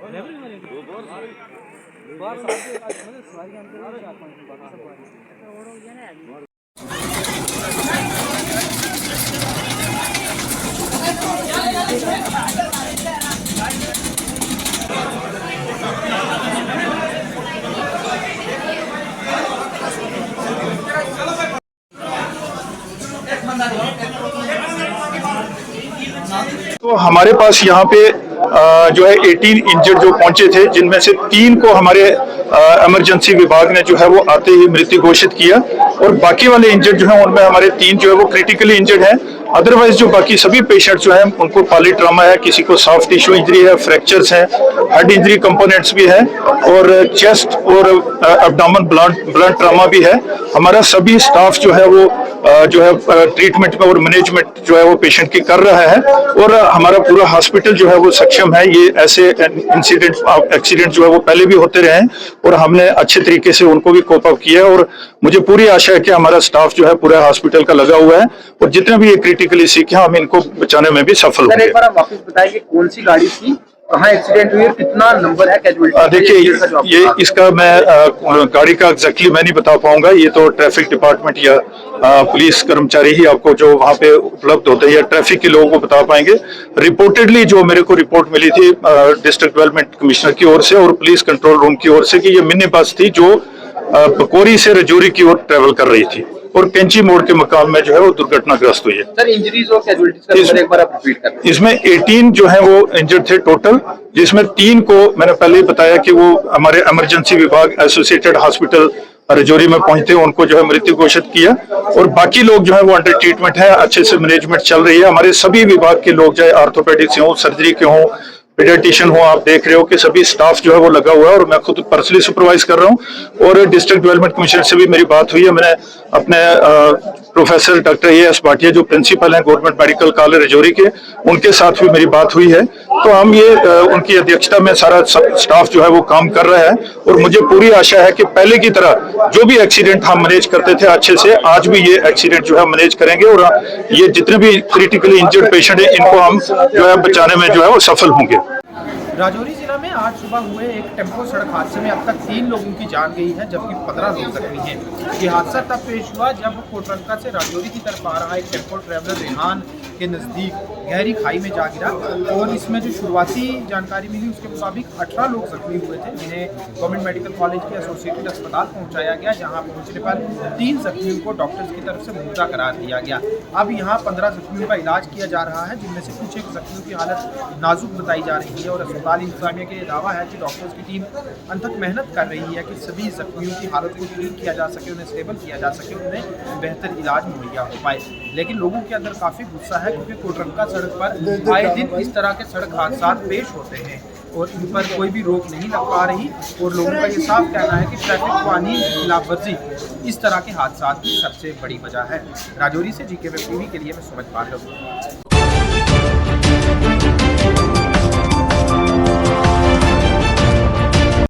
तो हमारे पास यहाँ पे जो है 18 इंजर्ड जो पहुंचे थे, जिनमें से 3 को हमारे इमरजेंसी विभाग ने जो है वो आते ही मृत्यु घोषित किया, और बाकी वाले इंजर्ड जो है उनमें हमारे 3 जो है वो क्रिटिकली इंजर्ड हैं। अदरवाइज जो बाकी सभी पेशेंट जो है उनको पॉली ट्रामा है, किसी को सॉफ्ट टिश्यू इंजरी है, फ्रैक्चर्स हैं, हेड इंजरी कंपोनेंट्स भी है, और चेस्ट और एब्डोमेन ब्लंट ट्रामा भी है। हमारा सभी स्टाफ जो है वो ट्रीटमेंट में और मैनेजमेंट जो है वो पेशेंट की कर रहा है, और हमारा पूरा हॉस्पिटल जो है वो सक्षम है। ये ऐसे एक्सीडेंट जो है वो पहले भी होते रहे हैं, और हमने अच्छे तरीके से उनको भी कोप अप किया है, और मुझे पूरी आशा है कि हमारा स्टाफ जो है पूरा हॉस्पिटल का लगा हुआ है, और जितने भी ये क्रिटिकली सिक हैं हम इनको बचाने में भी सफल होंगे। एक बार आप वापस बताइए कौन सी गाड़ी थी, कहाँ एक्सीडेंट हुई, कितना नंबर है कैजुअल्टी? देखिए, ये इसका मैं गाड़ी का एग्जैक्टली मैं नहीं बता पाऊंगा। ये तो ट्रैफिक डिपार्टमेंट या पुलिस कर्मचारी ही आपको जो वहाँ पे उपलब्ध होते हैं या ट्रैफिक के लोगों को बता पाएंगे। रिपोर्टेडली जो मेरे को रिपोर्ट मिली थी डिस्ट्रिक्ट डेवलपमेंट कमिश्नर की ओर से और पुलिस कंट्रोल रूम की ओर से, कि ये मिनी बस थी जो पकोरी से रजौरी की ओर ट्रेवल कर रही थी, और कैंची मोड़ के मकाम में जो है वो दुर्घटनाग्रस्त हुई है। सर, इंजरीज और कैजुअल्टीज का नंबर एक बार आप रिपीट कर दें। इसमें 18 जो है वो इंजर्ड थे टोटल, जिसमें 3 को मैंने पहले ही बताया कि वो हमारे इमरजेंसी विभाग एसोसिएटेड हॉस्पिटल रजौरी में पहुंचते, उनको जो है मृत्यु घोषित किया, और बाकी लोग जो है वो अंडर ट्रीटमेंट है, अच्छे से मैनेजमेंट चल रही है। हमारे सभी विभाग के लोग, चाहे ऑर्थोपेडिक्स हो, सर्जरी के हों, पीडियाट्रिशियन हो, आप देख रहे हो कि सभी स्टाफ जो है वो लगा हुआ है, और मैं खुद पर्सनली सुपरवाइज कर रहा हूं। और डिस्ट्रिक्ट डेवलपमेंट कमिश्नर से भी मेरी बात हुई है। मैंने अपने प्रोफेसर डॉक्टर A.S. भाटिया जो प्रिंसिपल हैं गवर्नमेंट मेडिकल कॉलेज रजौरी के, उनके साथ भी मेरी बात हुई है। तो हम ये उनकी अध्यक्षता में सारा स्टाफ जो है वो काम कर रहा है, और मुझे पूरी आशा है कि पहले की तरह जो भी एक्सीडेंट हम मैनेज करते थे अच्छे से, आज भी ये एक्सीडेंट जो है मैनेज करेंगे, और ये जितने भी क्रिटिकली इंजर्ड पेशेंट है इनको हम जो है बचाने में जो है वो सफल होंगे। राजौरी जिला में आज सुबह हुए एक टेम्पो सड़क हादसे में अब तक 3 लोगों की जान गई है, जबकि 15 लोग जख्मी हैं। ये हादसा तब पेश हुआ जब कोटरंका से राजौरी की तरफ आ रहा एक टेम्पो ट्रैवलर रेहान के नज़दीक गहरी खाई में जा गिरा, और इसमें जो शुरुआती जानकारी मिली उसके मुताबिक 18 लोग जख्मी हुए थे, जिन्हें गवर्नमेंट मेडिकल कॉलेज के एसोसिएटेड अस्पताल पहुँचाया गया, जहाँ पहुँचने पर 3 जख्मियों को डॉक्टर्स की तरफ से मुर्दा करार दिया गया। अब यहाँ 15 जख्मियों का इलाज किया जा रहा है, जिनमें से कुछ एक जख्मियों की हालत नाजुक बताई जा रही है, और अस्पताल इंतजामिया के दावा है कि डॉक्टर्स की टीम अनथक मेहनत कर रही है कि सभी जख्मियों की हालत को ट्रीट किया जा सके, उन्हें स्टेबल किया जा सके, उन्हें बेहतर इलाज मुहैया हो पाए। लेकिन लोगों के अंदर काफ़ी गुस्सा है, क्योंकि कोटरंका सड़क पर आए दिन इस तरह के सड़क हादसा पेश होते हैं, और इन पर कोई भी रोक नहीं लग पा रही, और लोगों का ये साफ कहना है कि ट्रैफिक कानून की खिलाफवर्जी इस तरह के हादसा की सबसे बड़ी वजह है। राजौरी से GK वेब टीवी के लिए मैं सुमित पांडव।